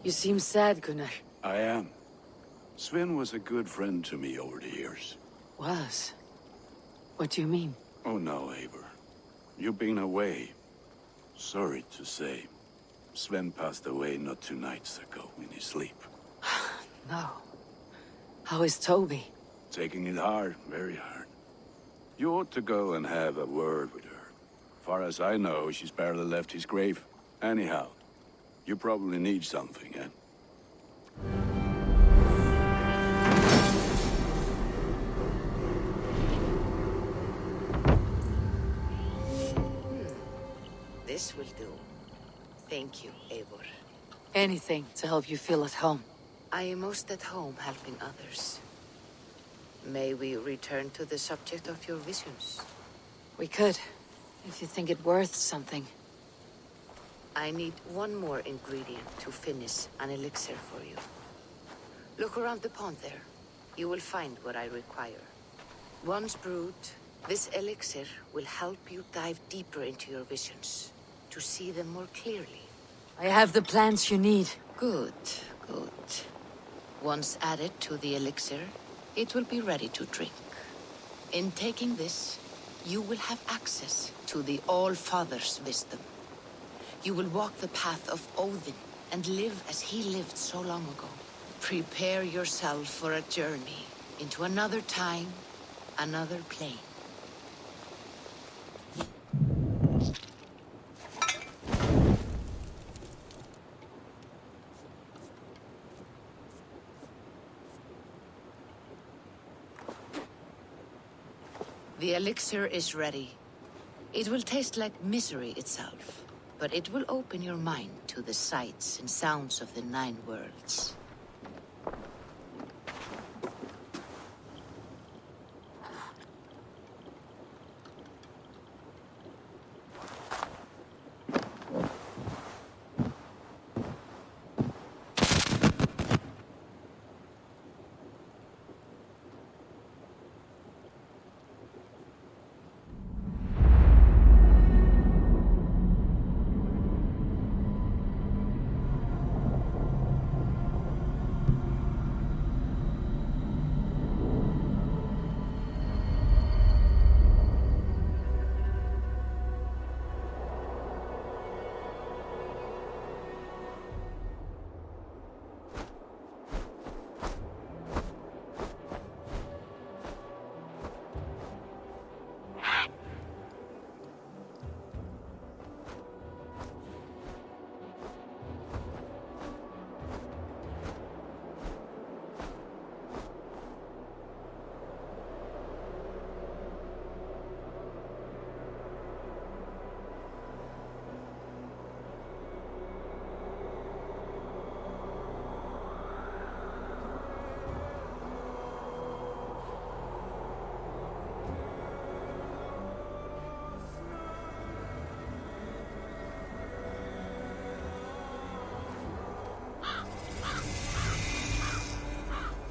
You seem sad, Gunnar. I am. Sven was a good friend to me over the years. Was? What do you mean? Oh no, Eivor. You've been away. Sorry to say. Sven passed away not 2 nights ago in his sleep. No. How is Toby? Taking it hard, very hard. You ought to go and have a word with her. Far as I know, she's barely left his grave. Anyhow, you probably need something, eh? This will do. Thank you, Eivor. Anything to help you feel at home. I am most at home helping others. May we return to the subject of your visions? We could, if you think it worth something. I need one more ingredient to finish an elixir for you. Look around the pond there. You will find what I require. Once brewed, this elixir will help you dive deeper into your visions, to see them more clearly. I have the plants you need. Good, good. Once added to the elixir, it will be ready to drink. In taking this, you will have access to the All-Father's wisdom. You will walk the path of Odin and live as he lived so long ago. Prepare yourself for a journey into another time, another plane. The elixir is ready. It will taste like misery itself, but it will open your mind to the sights and sounds of the 9 worlds.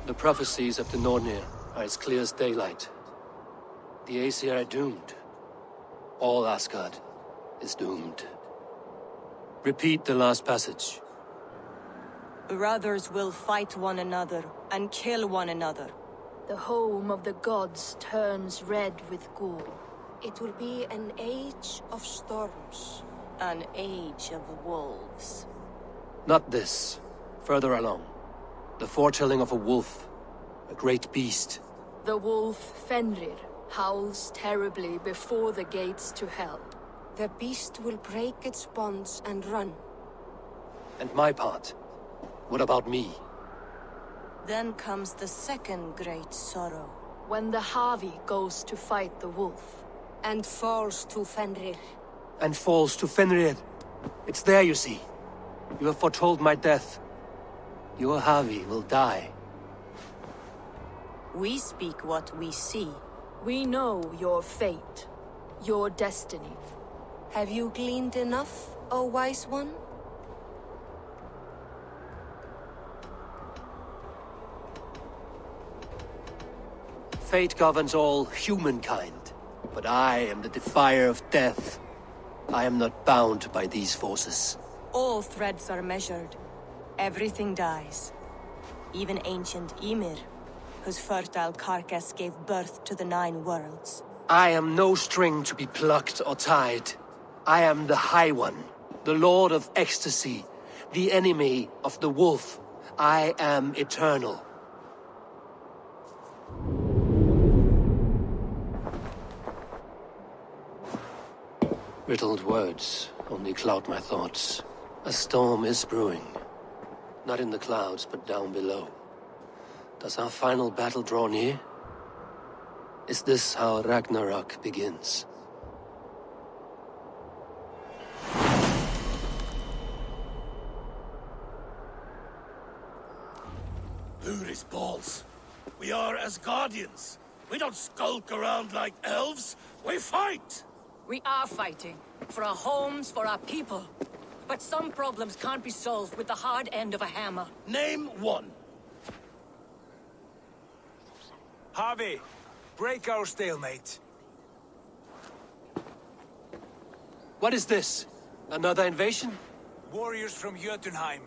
The prophecies of the Nornir are as clear as daylight. The Aesir are doomed. All Asgard is doomed. Repeat the last passage. Brothers will fight one another and kill one another. The home of the gods turns red with gore. It will be an age of storms. An age of wolves. Not this. Further along. The foretelling of a wolf. A great beast. The wolf Fenrir howls terribly before the gates to hell. The beast will break its bonds and run. And my part? What about me? Then comes the second great sorrow. When the Havi goes to fight the wolf. And falls to Fenrir. And falls to Fenrir. It's there, you see. You have foretold my death. Your Havi will die. We speak what we see. We know your fate, your destiny. Have you gleaned enough, O wise one? Fate governs all humankind, but I am the defier of death. I am not bound by these forces. All threads are measured. Everything dies. Even ancient Ymir, whose fertile carcass gave birth to the 9 worlds. I am no string to be plucked or tied. I am the High One, the Lord of Ecstasy, the enemy of the Wolf. I am eternal. Riddled words only cloud my thoughts. A storm is brewing. Not in the clouds, but down below. Does our final battle draw near? Is this how Ragnarok begins? His balls. We are as guardians. We don't skulk around like elves. We fight! We are fighting. For our homes, for our people. But some problems can't be solved with the hard end of a hammer. Name one. Harvey, break our stalemate. What is this? Another invasion? Warriors from Jotunheim.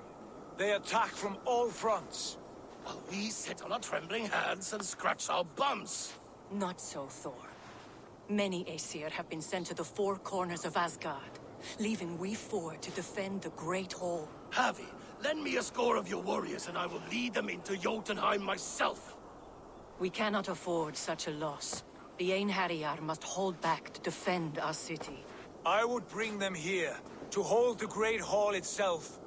They attack from all fronts. While we sit on our trembling hands and scratch our bums. Not so, Thor. Many Aesir have been sent to the 4 corners of Asgard, leaving we 4 to defend the Great Hall. Harvey, lend me a score of your warriors and I will lead them into Jotunheim myself. We cannot afford such a loss. The Einherjar must hold back to defend our city. I would bring them here, to hold the Great Hall itself.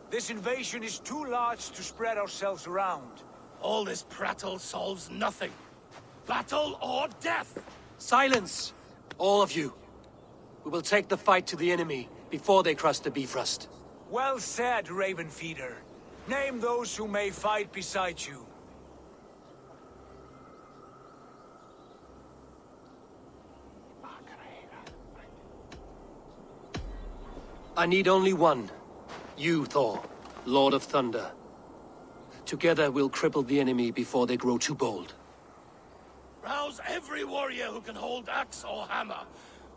This invasion is too large to spread ourselves around. All this prattle solves nothing. Battle or death! Silence! All of you. We will take the fight to the enemy before they cross the Bifrost. Well said, Ravenfeeder. Name those who may fight beside you. I need only one. You, Thor, Lord of Thunder. Together we'll cripple the enemy before they grow too bold. Rouse every warrior who can hold axe or hammer.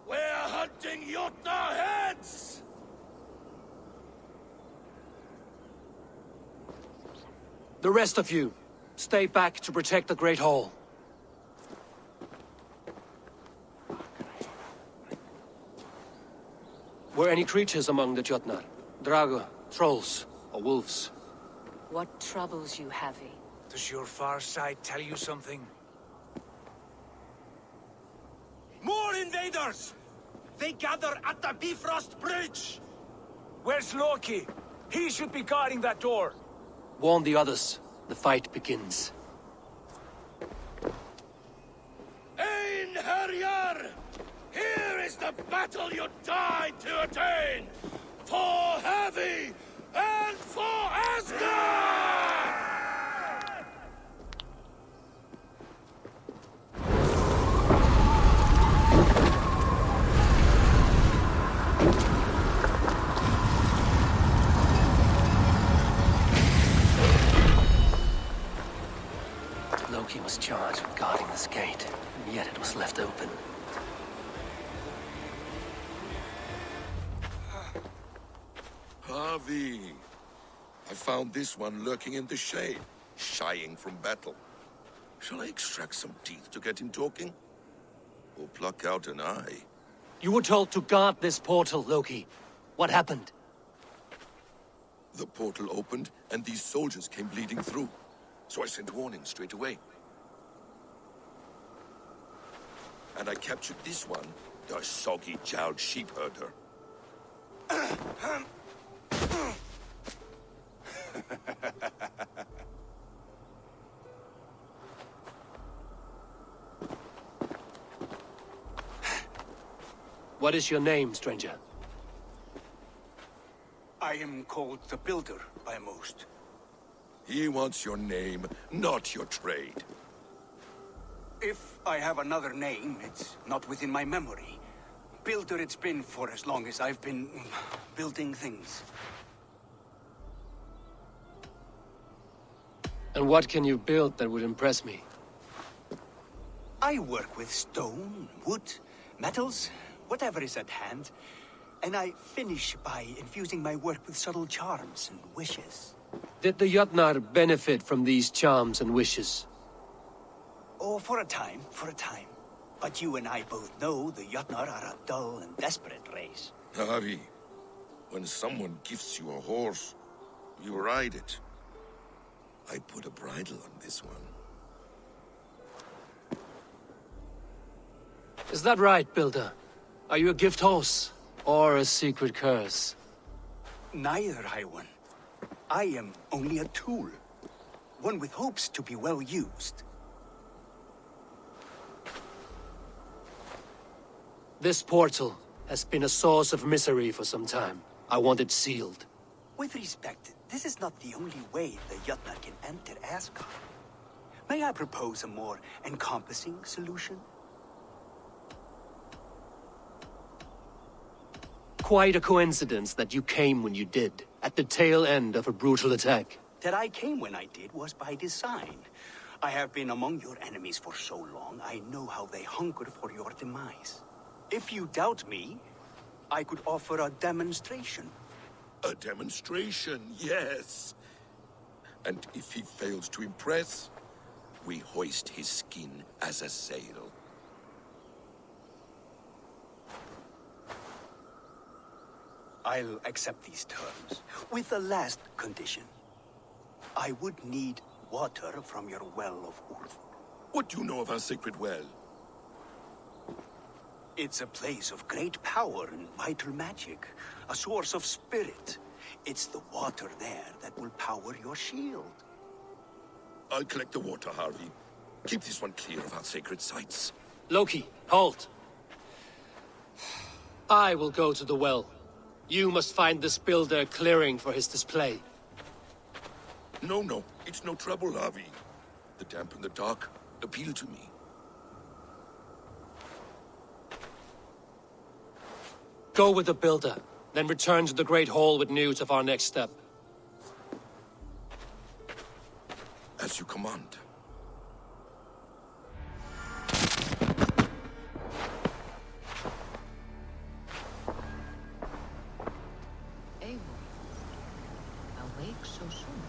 We're hunting Jotnar heads! The rest of you, stay back to protect the Great Hall. Were any creatures among the Jotnar? Drago, trolls, or wolves? What troubles you, Havi? Does your far side tell you something? More invaders! They gather at the Bifrost Bridge! Where's Loki? He should be guarding that door. Warn the others. The fight begins. Einherjar! Here is the battle you died to attain! For Havi and for Asgard! Loki was charged with guarding this gate, and yet it was left open. Harvey! I found this one lurking in the shade, shying from battle. Shall I extract some teeth to get him talking? Or pluck out an eye? You were told to guard this portal, Loki. What happened? The portal opened, and these soldiers came bleeding through. So I sent warning straight away. And I captured this one, the soggy-jowled sheep herder. What is your name, stranger? I am called the Builder by most. He wants your name, not your trade. If I have another name, it's not within my memory. Builder it's been for as long as I've been building things. And what can you build that would impress me? I work with stone, wood, metals, whatever is at hand. And I finish by infusing my work with subtle charms and wishes. Did the Jotnar benefit from these charms and wishes? Oh, for a time, for a time. But you and I both know the Jotnar are a dull and desperate race. Harry, when someone gifts you a horse, you ride it. I put a bridle on this one. Is that right, Builder? Are you a gift horse? Or a secret curse? Neither, High One. I am only a tool. One with hopes to be well used. This portal has been a source of misery for some time. I want it sealed. With respect, this is not the only way the Jotnar can enter Asgard. May I propose a more encompassing solution? Quite a coincidence that you came when you did, at the tail end of a brutal attack. That I came when I did was by design. I have been among your enemies for so long, I know how they hunger for your demise. If you doubt me, I could offer a demonstration. A demonstration, yes. And if he fails to impress, we hoist his skin as a sail. I'll accept these terms, with the last condition. I would need water from your well of Ulf. What do you know of our sacred well? It's a place of great power and vital magic, a source of spirit. It's the water there that will power your shield. I'll collect the water, Harvey. Keep this one clear of our sacred sites. Loki, halt! I will go to the well. You must find this builder clearing for his display. No, it's no trouble, Harvey. The damp and the dark appeal to me. Go with the builder, then return to the Great Hall with news of our next step. As you command. Eivor, awake so soon?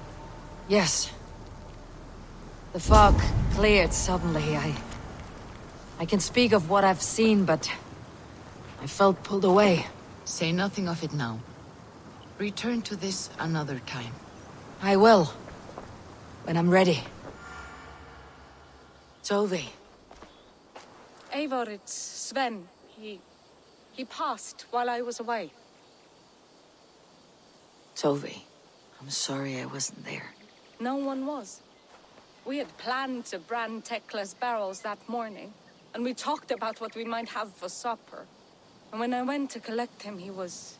Yes. The fog cleared suddenly. I can speak of what I've seen, but I felt pulled away. Say nothing of it now. Return to this another time. I will. When I'm ready. Tovi. Eivor, it's Sven. He passed while I was away. Tovi. I'm sorry I wasn't there. No one was. We had planned to brand Tekla's barrels that morning, and we talked about what we might have for supper. And when I went to collect him, he was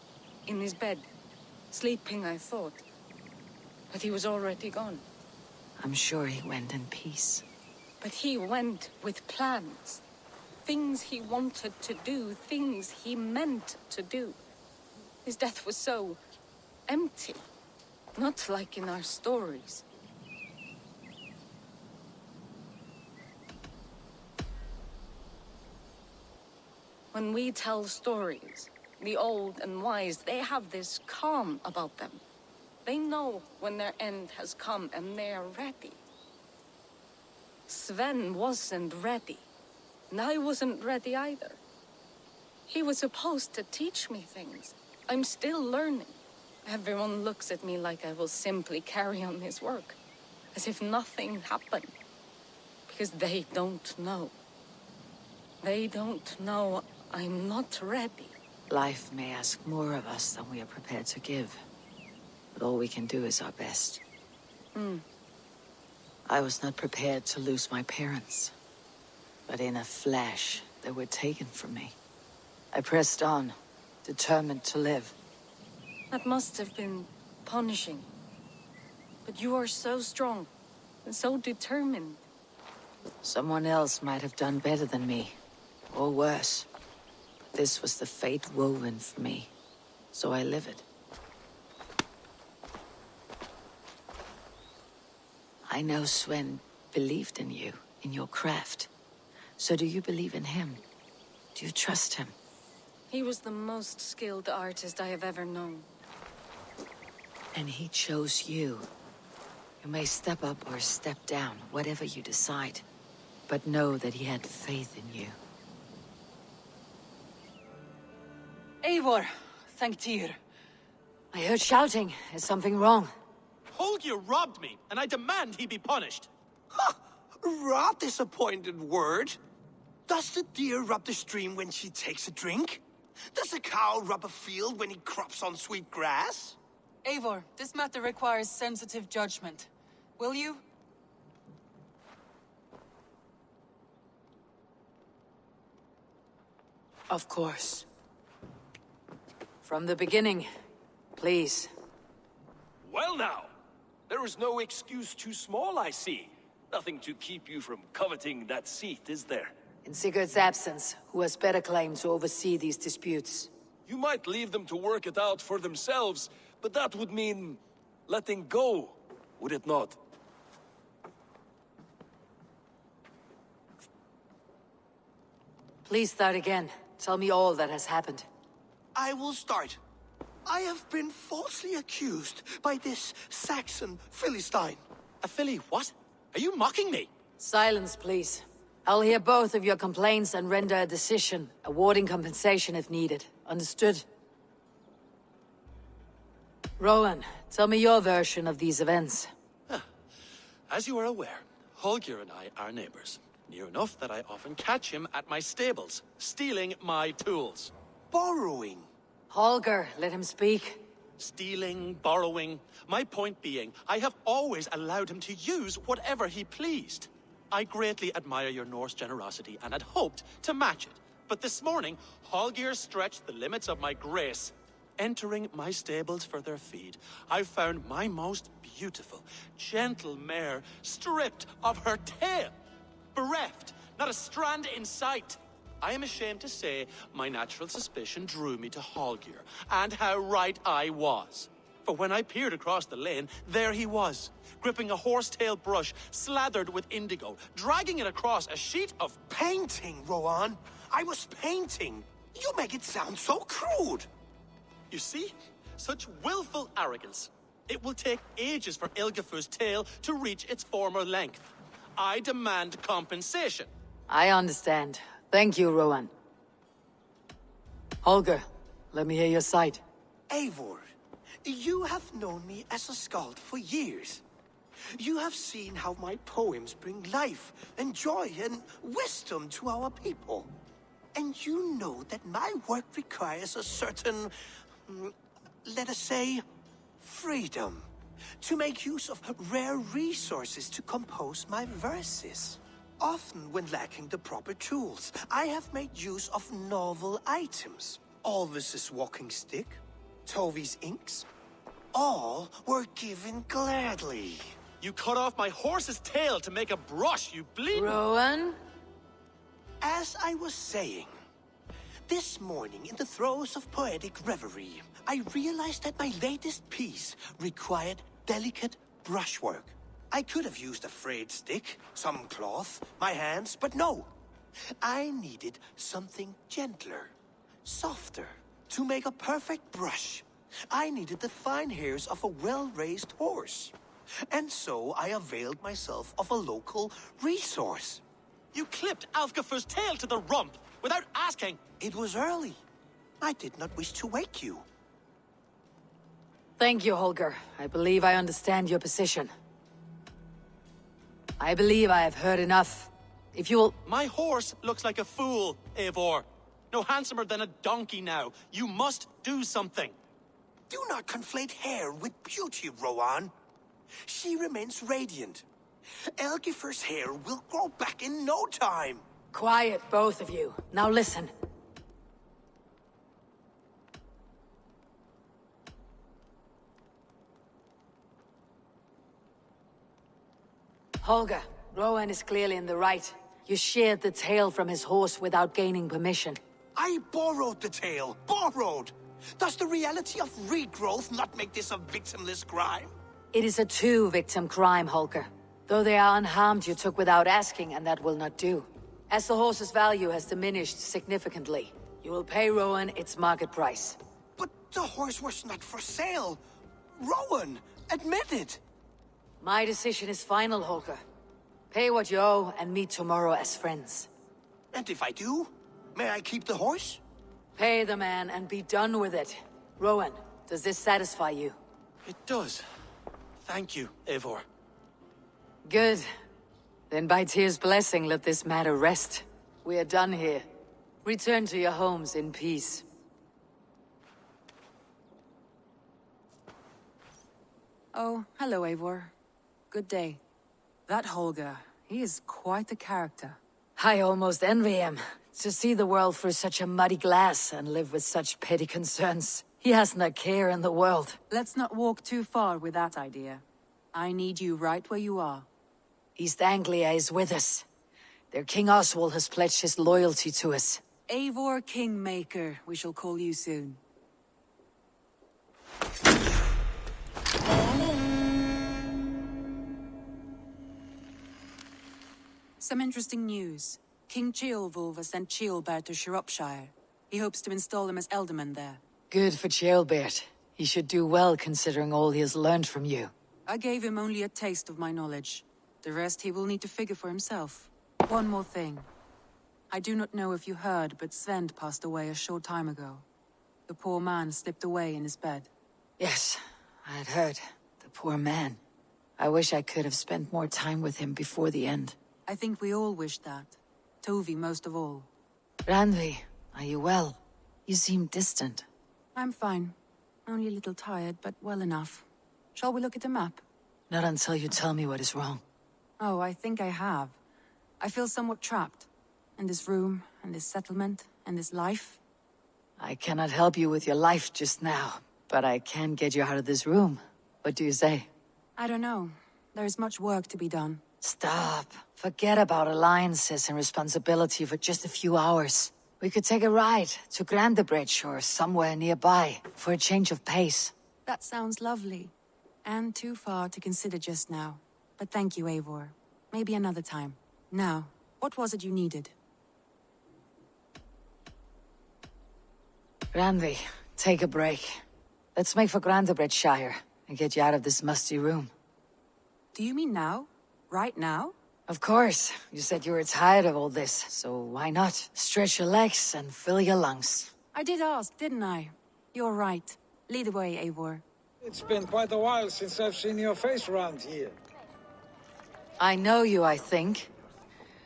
in his bed. Sleeping, I thought. But he was already gone. I'm sure he went in peace. But he went with plans. Things he wanted to do, things he meant to do. His death was so empty. Not like in our stories. When we tell stories, the old and wise, they have this calm about them. They know when their end has come and they are ready. Sven wasn't ready, and I wasn't ready either. He was supposed to teach me things. I'm still learning. Everyone looks at me like I will simply carry on his work, as if nothing happened. Because they don't know. They don't know I'm not ready. Life may ask more of us than we are prepared to give. But all we can do is our best. I was not prepared to lose my parents. But in a flash, they were taken from me. I pressed on, determined to live. That must have been punishing. But you are so strong, and so determined. Someone else might have done better than me, or worse. But this was the fate woven for me, so I live it. I know Sven believed in you, in your craft. So do you believe in him? Do you trust him? He was the most skilled artist I have ever known. And he chose you. You may step up or step down, whatever you decide. But know that he had faith in you. Eivor, thank Tyr. I heard shouting. Is something wrong? Holger robbed me, and I demand he be punished. Ha! Raw disappointed word. Does the deer rub the stream when she takes a drink? Does a cow rub a field when he crops on sweet grass? Eivor, this matter requires sensitive judgment. Will you? Of course. From the beginning, please. Well now, there is no excuse too small, I see. Nothing to keep you from coveting that seat, is there? In Sigurd's absence, who has better claim to oversee these disputes? You might leave them to work it out for themselves, but that would mean letting go, would it not? Please start again. Tell me all that has happened. I will start. I have been falsely accused by this Saxon Philistine. A Philly what? Are you mocking me? Silence, please. I'll hear both of your complaints and render a decision, awarding compensation if needed. Understood? Rowan, tell me your version of these events. As you are aware, Holger and I are neighbors. Near enough that I often catch him at my stables, stealing my tools. Borrowing. Holger, let him speak. Stealing, borrowing. My point being, I have always allowed him to use whatever he pleased. I greatly admire your Norse generosity and had hoped to match it. But this morning, Holger stretched the limits of my grace. Entering my stables for their feed, I found my most beautiful, gentle mare stripped of her tail. Bereft, not a strand in sight. I am ashamed to say my natural suspicion drew me to Holger, and how right I was. For when I peered across the lane, there he was, gripping a horsetail brush slathered with indigo, dragging it across a sheet of... Painting, Rowan. I was painting. You make it sound so crude. You see? Such willful arrogance. It will take ages for Ilgafur's tail to reach its former length. I demand compensation. I understand. Thank you, Rowan. Holger, let me hear your side. Eivor, you have known me as a skald for years. You have seen how my poems bring life and joy and wisdom to our people. And you know that my work requires a certain, let us say, freedom. To make use of rare resources to compose my verses. Often when lacking the proper tools, I have made use of novel items. Alvis's walking stick, Tovi's inks, all were given gladly. You cut off my horse's tail to make a brush, you bleed... Rowan? As I was saying, this morning in the throes of poetic reverie, I realized that my latest piece required delicate brushwork. I could have used a frayed stick, some cloth, my hands, but no. I needed something gentler, softer. To make a perfect brush, I needed the fine hairs of a well-raised horse. And so I availed myself of a local resource. You clipped Alfgafur's tail to the rump without asking. It was early. I did not wish to wake you. Thank you, Holger. I believe I understand your position. I believe I have heard enough. If you'll... My horse looks like a fool, Eivor. No handsomer than a donkey now. You must do something. Do not conflate hair with beauty, Rowan. She remains radiant. Elgifur's hair will grow back in no time. Quiet, both of you. Now listen. Holger, Rowan is clearly in the right. You sheared the tail from his horse without gaining permission. I borrowed the tail. Borrowed! Does the reality of regrowth not make this a victimless crime? It is a two-victim crime, Holger. Though they are unharmed, you took without asking, and that will not do. As the horse's value has diminished significantly, you will pay Rowan its market price. But the horse was not for sale. Rowan, admit it. My decision is final, Holger. Pay what you owe and meet tomorrow as friends. And if I do, may I keep the horse? Pay the man and be done with it. Rowan, does this satisfy you? It does. Thank you, Eivor. Good. Then by Tyr's blessing, let this matter rest. We are done here. Return to your homes in peace. Oh, hello, Eivor. Good day. That Holger, he is quite the character. I almost envy him. To see the world through such a muddy glass and live with such petty concerns. He hasn't a care in the world. Let's not walk too far with that idea. I need you right where you are. East Anglia is with us. Their King Oswald has pledged his loyalty to us. Eivor Kingmaker, we shall call you soon. Some interesting news. King Ceolwulf has sent Ceolbert to Shropshire. He hopes to install him as Ealdorman there. Good for Ceolbert. He should do well considering all he has learned from you. I gave him only a taste of my knowledge. The rest he will need to figure for himself. One more thing. I do not know if you heard, but Sven passed away a short time ago. The poor man slipped away in his bed. Yes, I had heard. The poor man. I wish I could have spent more time with him before the end. I think we all wish that. Tovi most of all. Randvi, are you well? You seem distant. I'm fine. Only a little tired, but well enough. Shall we look at the map? Not until you tell me what is wrong. Oh, I think I have. I feel somewhat trapped. In this room, and this settlement, and this life. I cannot help you with your life just now, but I can get you out of this room. What do you say? I don't know. There is much work to be done. Stop. Forget about alliances and responsibility for just a few hours. We could take a ride to Grandebridge or somewhere nearby for a change of pace. That sounds lovely. And too far to consider just now. But thank you, Eivor. Maybe another time. Now, what was it you needed? Randvi, take a break. Let's make for Grandebridgeshire and get you out of this musty room. Do you mean now? Right now? Of course. You said you were tired of all this, so why not? Stretch your legs and fill your lungs. I did ask, didn't I? You're right. Lead the way, Eivor. It's been quite a while since I've seen your face around here. I know you, I think.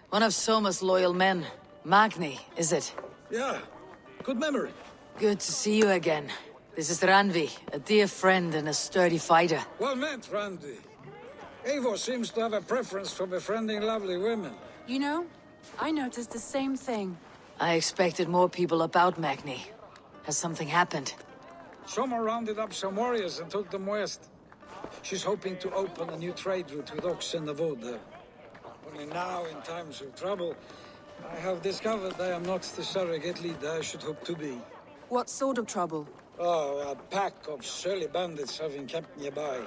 One of Soma's loyal men. Magni, is it? Yeah, good memory. Good to see you again. This is Randvi, a dear friend and a sturdy fighter. Well met, Randy. Eivor seems to have a preference for befriending lovely women. You know, I noticed the same thing. I expected more people about Magni. Has something happened? Soma rounded up some warriors and took them west. She's hoping to open a new trade route with oxen and wood there. Only now, in times of trouble, I have discovered I am not the surrogate leader I should hope to be. What sort of trouble? Oh, a pack of surly bandits have been kept nearby.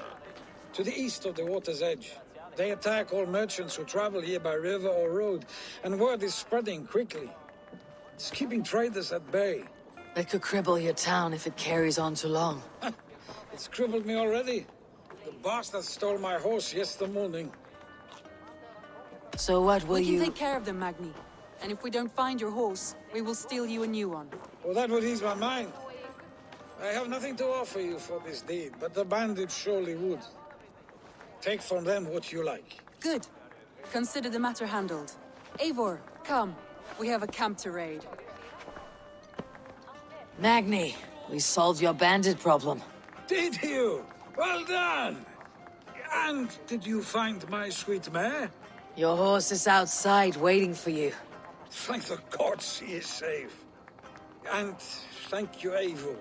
To the east of the water's edge. They attack all merchants who travel here by river or road, and word is spreading quickly. It's keeping traders at bay. That could cripple your town if it carries on too long. It's crippled me already. The bastard stole my horse yesterday morning. So what will you... We can take care of them, Magni. And if we don't find your horse, we will steal you a new one. Well, that would ease my mind. I have nothing to offer you for this deed, but the bandits surely would. Take from them what you like. Good. Consider the matter handled. Eivor, come. We have a camp to raid. Magni, we solved your bandit problem. Did you? Well done! And did you find my sweet mare? Your horse is outside waiting for you. Thank the gods he is safe. And thank you, Eivor.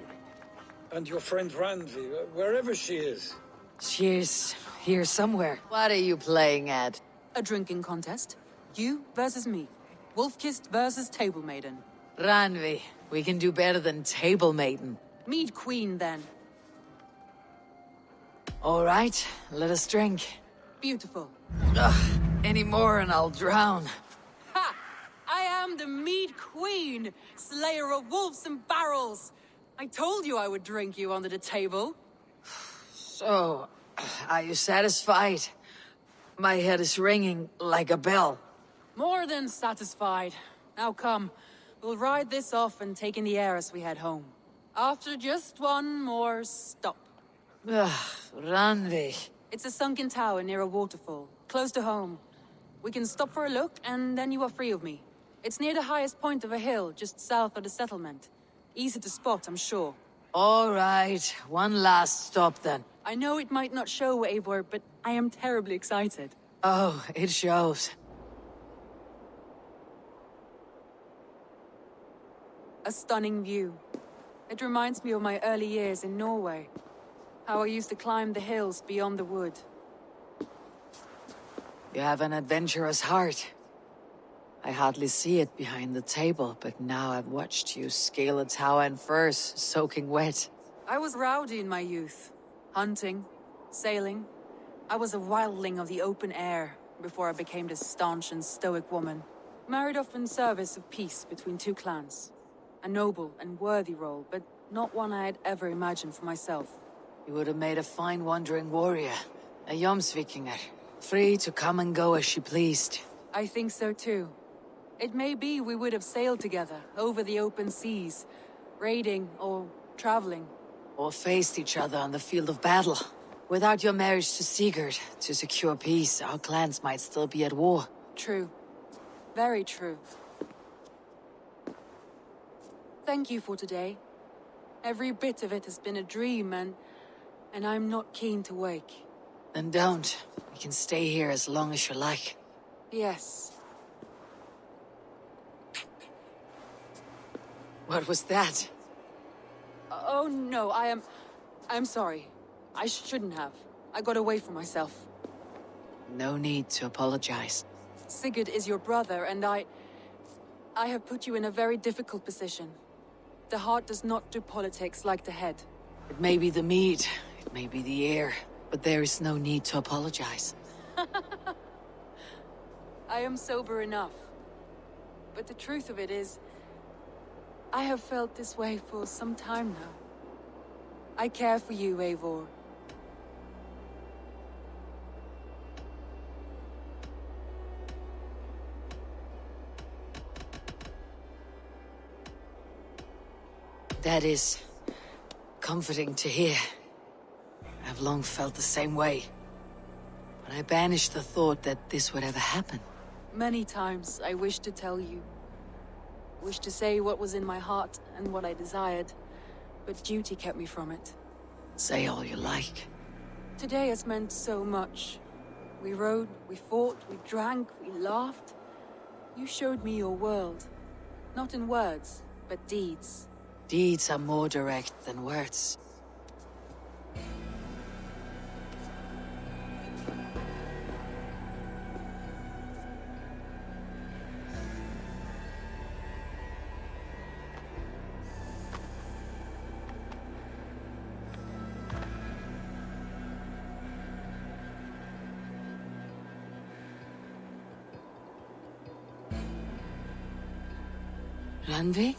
And your friend Randvi, wherever she is. She's here somewhere. What are you playing at? A drinking contest. You versus me. Wolf-kissed versus Table Maiden. Randvi, we can do better than Table Maiden. Mead Queen, then. All right, let us drink. Beautiful. Ugh, any more and I'll drown. Ha! I am the Mead Queen, slayer of wolves and barrels. I told you I would drink you under the table. So, are you satisfied? My head is ringing like a bell. More than satisfied. Now come, we'll ride this off and take in the air as we head home. After just one more stop. Ugh, Randvi. It's a sunken tower near a waterfall, close to home. We can stop for a look, and then you are free of me. It's near the highest point of a hill, just south of the settlement. Easy to spot, I'm sure. All right, one last stop then. I know it might not show, Eivor, but I am terribly excited. Oh, it shows. A stunning view. It reminds me of my early years in Norway. How I used to climb the hills beyond the wood. You have an adventurous heart. I hardly see it behind the table, but now I've watched you scale a tower in furs, soaking wet. I was rowdy in my youth. Hunting, sailing. I was a wildling of the open air, before I became this staunch and stoic woman. Married off in service of peace between two clans. A noble and worthy role, but not one I had ever imagined for myself. You would have made a fine wandering warrior. A Jomsvikinger. Free to come and go as she pleased. I think so too. It may be we would have sailed together, over the open seas, raiding or traveling. Or faced each other on the field of battle. Without your marriage to Sigurd, to secure peace, our clans might still be at war. True. Very true. Thank you for today. Every bit of it has been a dream, and I'm not keen to wake. Then don't. We can stay here as long as you like. Yes. What was that? Oh no, I'm sorry. I shouldn't have. I got away from myself. No need to apologize. Sigurd is your brother, and I have put you in a very difficult position. The heart does not do politics like the head. It may be the mead, it may be the air, but there is no need to apologize. I am sober enough. But the truth of it is, I have felt this way for some time now. I care for you, Eivor. That is comforting to hear. I've long felt the same way. But I banished the thought that this would ever happen. Many times I wished to tell you. Wished to say what was in my heart and what I desired, but duty kept me from it. Say all you like. Today has meant so much. We rode, we fought, we drank, we laughed. You showed me your world. Not in words, but deeds. Deeds are more direct than words. Randvi?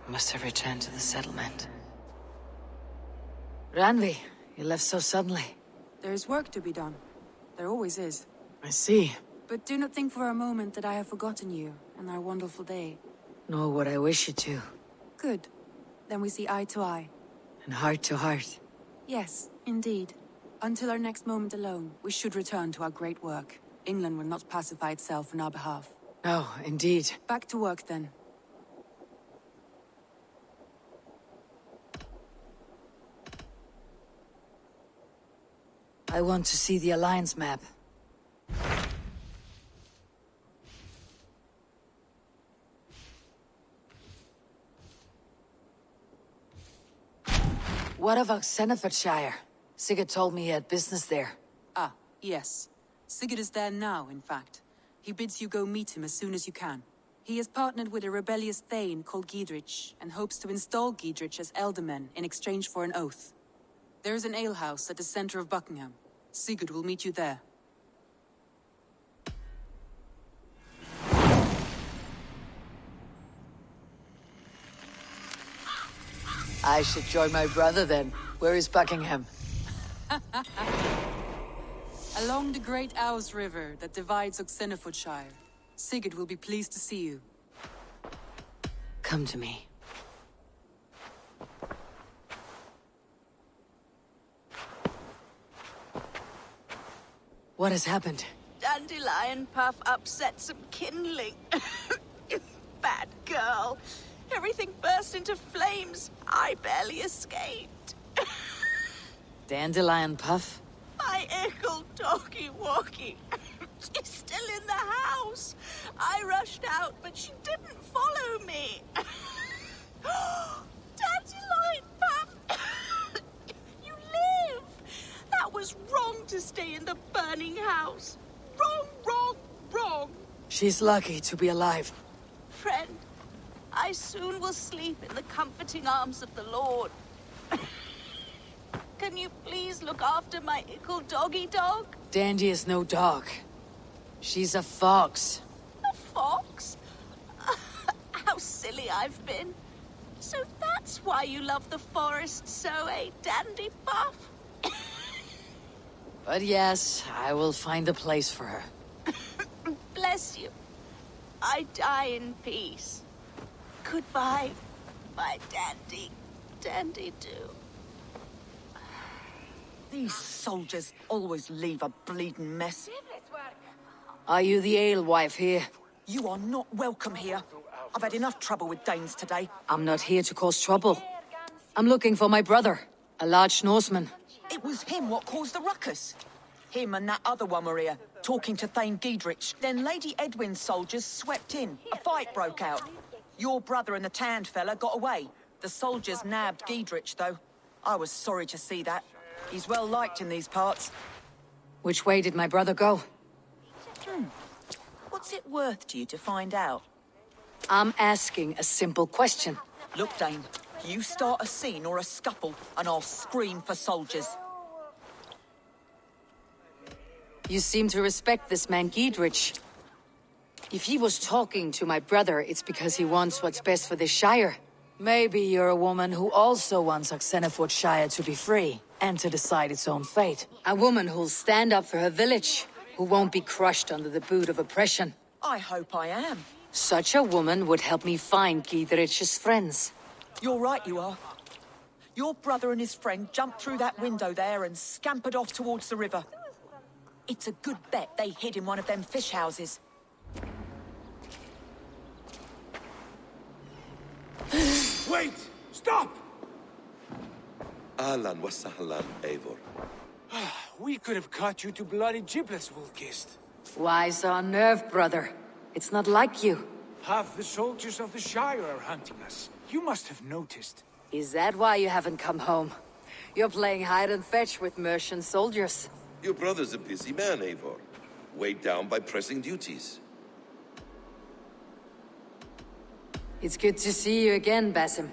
Must have returned to the settlement. Randvi, you left so suddenly. There is work to be done. There always is. I see. But do not think for a moment that I have forgotten you and our wonderful day. Nor would I wish you to. Good. Then we see eye to eye. And heart to heart. Yes, indeed. Until our next moment alone, we should return to our great work. England will not pacify itself on our behalf. No, indeed. Back to work then. I want to see the Alliance map. What of Oxenfordshire? Sigurd told me he had business there. Ah, yes. Sigurd is there now, in fact. He bids you go meet him as soon as you can. He has partnered with a rebellious Thane called Giedrich, and hopes to install Giedrich as Elderman in exchange for an oath. There is an alehouse at the center of Buckingham. Sigurd will meet you there. I should join my brother then. Where is Buckingham? Along the great Ouse River that divides Oxenfordshire. Sigurd will be pleased to see you. Come to me. What has happened? Dandelion Puff upset some kindling. Bad girl. Everything burst into flames. I barely escaped. Dandelion Puff? My ickle doggy walkie. She's still in the house. I rushed out, but she didn't follow me. Dandelion Puff! You live! That was wrong to stay in the burning house. Wrong, wrong, wrong. She's lucky to be alive. Friend, I soon will sleep in the comforting arms of the Lord. Can you please look after my ickle doggy dog? Dandy is no dog. She's a fox. A fox? How silly I've been. So that's why you love the forest so, eh, Dandy Buff? But yes, I will find a place for her. Bless you. I die in peace. Goodbye, my dandy. Dandy do. These soldiers always leave a bleeding mess. Are you the alewife here? You are not welcome here. I've had enough trouble with Danes today. I'm not here to cause trouble. I'm looking for my brother, a large Norseman. It was him what caused the ruckus. Him and that other one were here, talking to Thane Giedrich. Then Lady Edwin's soldiers swept in. A fight broke out. Your brother and the tanned fella got away. The soldiers nabbed Giedrich, though. I was sorry to see that. He's well liked in these parts. Which way did my brother go? What's it worth to you to find out? I'm asking a simple question. Look, Dane, you start a scene or a scuffle, and I'll scream for soldiers. You seem to respect this man Giedrich. If he was talking to my brother, it's because he wants what's best for this Shire. Maybe you're a woman who also wants Oxenfordshire to be free, and to decide its own fate. A woman who'll stand up for her village, who won't be crushed under the boot of oppression. I hope I am. Such a woman would help me find Giedrich's friends. You're right, you are. Your brother and his friend jumped through that window there and scampered off towards the river. It's a good bet they hid in one of them fish houses. Wait! Stop! Ahlan wa sahlan, Eivor. We could have cut you to bloody giblets, Wolfkist. Why so unnerved, brother? It's not like you. Half the soldiers of the Shire are hunting us. You must have noticed. Is that why you haven't come home? You're playing hide and fetch with Mercian soldiers. Your brother's a busy man, Eivor. Weighed down by pressing duties. It's good to see you again, Basim.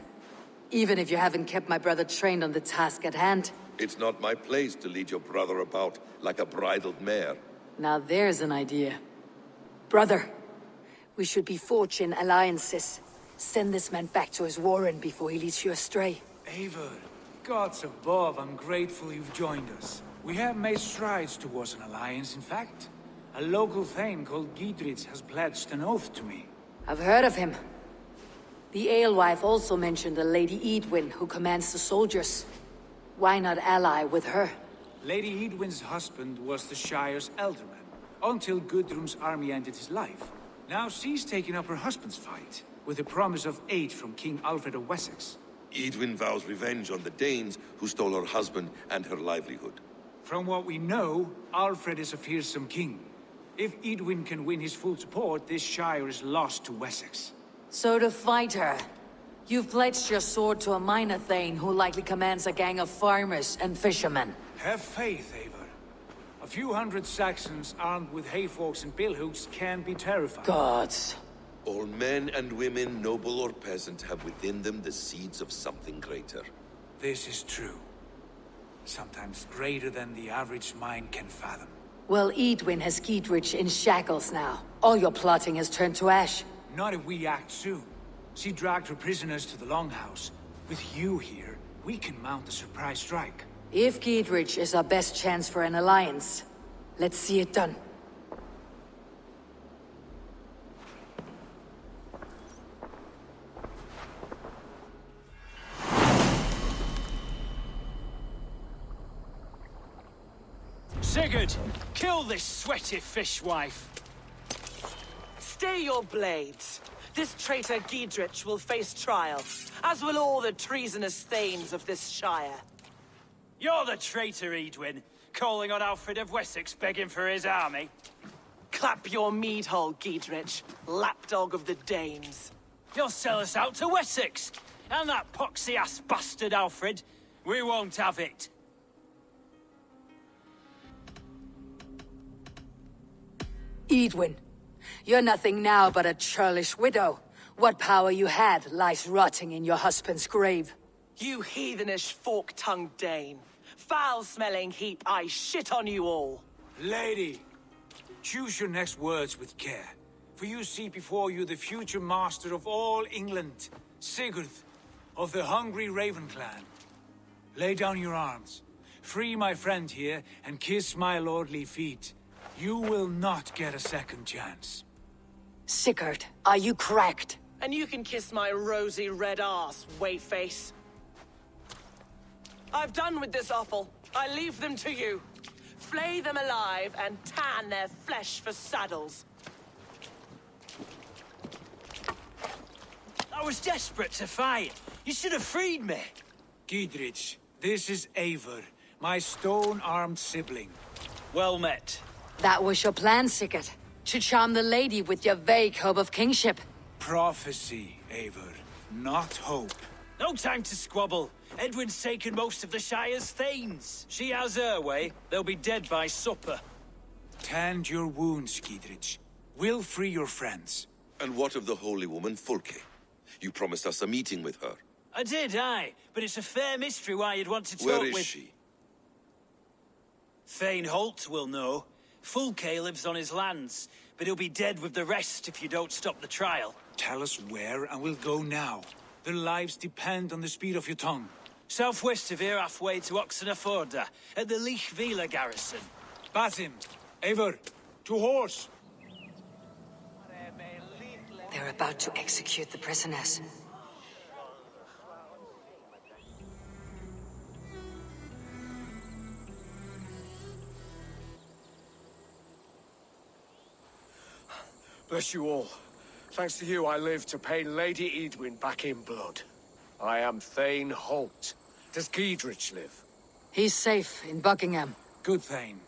Even if you haven't kept my brother trained on the task at hand. It's not my place to lead your brother about like a bridled mare. Now there's an idea. Brother, we should be forging alliances. Send this man back to his warren before he leads you astray. Eivor, gods above, I'm grateful you've joined us. We have made strides towards an alliance, in fact. A local thane called Giedrich has pledged an oath to me. I've heard of him. The alewife also mentioned a Lady Edwin who commands the soldiers. Why not ally with her? Lady Edwin's husband was the Shire's elderman, until Gudrun's army ended his life. Now she's taken up her husband's fight, with the promise of aid from King Alfred of Wessex. Edwin vows revenge on the Danes who stole her husband and her livelihood. From what we know, Alfred is a fearsome king. If Edwin can win his full support, this Shire is lost to Wessex. So to fight her, you've pledged your sword to a minor thane who likely commands a gang of farmers and fishermen. Have faith, Eivor. A few hundred Saxons armed with hayforks and billhooks can be terrifying. Gods. All men and women, noble or peasant, have within them the seeds of something greater. This is true. Sometimes greater than the average mind can fathom. Well, Edwin has Giedrich in shackles now. All your plotting has turned to ash. Not if we act soon. She dragged her prisoners to the Longhouse, With you here, we can mount a surprise strike. If Giedrich is our best chance for an alliance, let's see it done. Sigurd, kill this sweaty fishwife. Stay your blades. This traitor Giedrich will face trial, as will all the treasonous thanes of this shire. You're the traitor, Edwin, calling on Alfred of Wessex begging for his army. Clap your mead hole, Giedrich, lapdog of the Danes. You'll sell us out to Wessex, and that poxy-ass bastard Alfred. We won't have it. Edwin, you're nothing now but a churlish widow. What power you had lies rotting in your husband's grave. You heathenish fork-tongued Dane. Foul-smelling heap, I shit on you all. Lady, choose your next words with care. For you see before you the future master of all England, Sigurd, of the hungry Raven clan. Lay down your arms. Free my friend here, and kiss my lordly feet. You will not get a second chance. Sigurd, are you cracked? And you can kiss my rosy red ass, wayface. I've done with this offal. I leave them to you. Flay them alive and tan their flesh for saddles. I was desperate to fight. You should have freed me. Giedrich, this is Eivor, my stone-armed sibling. Well met. That was your plan, Sigurd. To charm the lady with your vague hope of kingship. Prophecy, Eivor, not hope. No time to squabble. Edwin's taken most of the Shire's thanes. She has her way. They'll be dead by supper. Tend your wounds, Giedrich. We'll free your friends. And what of the holy woman Fulke? You promised us a meeting with her. I did, aye. But it's a fair mystery why you'd want to talk Where with... is she? Thane Holt will know. Fulke lives on his lands, but he'll be dead with the rest if you don't stop the trial. Tell us where, and we'll go now. Their lives depend on the speed of your tongue. Southwest of here, halfway to Oxenaforda, at the Lichvila garrison. Basim, Eivor, to horse! They're about to execute the prisoners. Bless you all. Thanks to you, I live to pay Lady Edwin back in blood. I am Thane Holt. Does Giedrich live? He's safe in Buckingham. Good, Thane.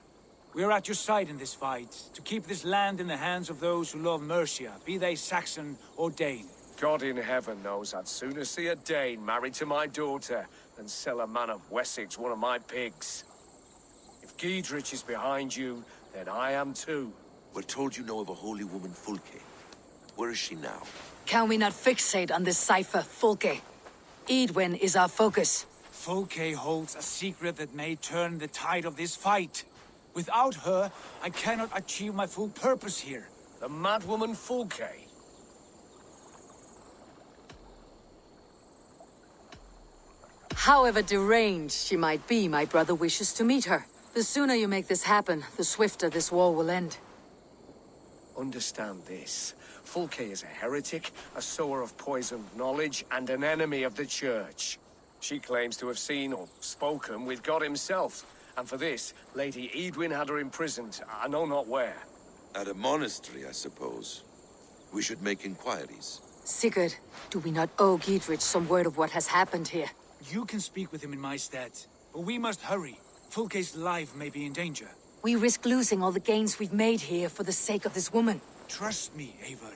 We are at your side in this fight, to keep this land in the hands of those who love Mercia, be they Saxon or Dane. God in heaven knows I'd sooner see a Dane married to my daughter than sell a man of Wessex one of my pigs. If Giedrich is behind you, then I am too. We're told you know of a holy woman Fulke. Where is she now? Can we not fixate on this cipher, Fulke? Edwin is our focus. Fulke holds a secret that may turn the tide of this fight. Without her, I cannot achieve my full purpose here. The madwoman Fulke? However deranged she might be, my brother wishes to meet her. The sooner you make this happen, the swifter this war will end. Understand this. Fulke is a heretic, a sower of poisoned knowledge, and an enemy of the Church. She claims to have seen or spoken with God himself. And for this, Lady Edwin had her imprisoned, I know not where. At a monastery, I suppose. We should make inquiries. Sigurd, do we not owe Giedrich some word of what has happened here? You can speak with him in my stead, but we must hurry. Fulke's life may be in danger. We risk losing all the gains we've made here for the sake of this woman. Trust me, Eivor.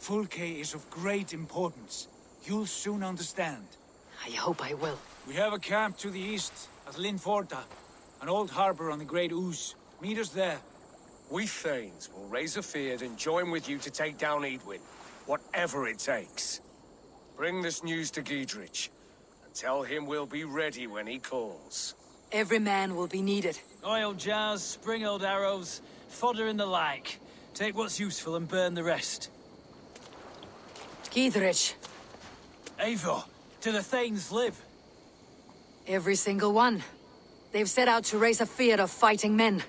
Fulke is of great importance. You'll soon understand. I hope I will. We have a camp to the east, at Linforda. An old harbor on the Great Ouse. Meet us there. We Thanes will raise a fear and join with you to take down Edwin. Whatever it takes. Bring this news to Giedrich. And tell him we'll be ready when he calls. Every man will be needed. Oil jars, spring-oiled arrows, fodder and the like. Take what's useful and burn the rest. Giedrich. Eivor, Do the Thanes live? Every single one. They've set out to raise a fear of fighting men.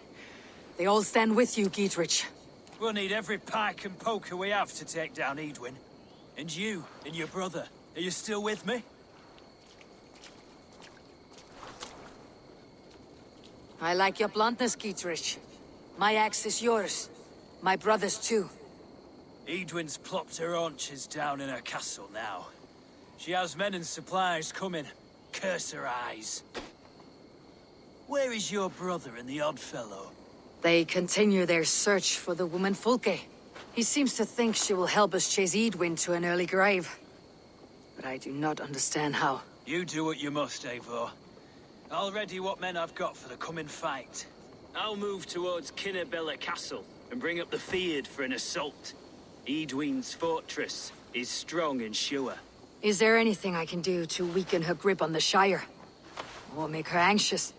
They all stand with you, Giedrich. We'll need every pike and poker we have to take down Edwin. And you, and your brother, are you still with me? I like your bluntness, Giedrich. My axe is yours. My brother's too. Edwin's plopped her haunches down in her castle now. She has men and supplies coming. Curse her eyes. Where is your brother and the odd fellow? They continue their search for the woman Fulke. He seems to think she will help us chase Edwin to an early grave. But I do not understand how. You do what you must, Eivor. I'll ready what men I've got for the coming fight. I'll move towards Kinnabella Castle and bring up the Fyrd for an assault. Edwin's fortress is strong and sure. Is there anything I can do to weaken her grip on the Shire? Or make her anxious?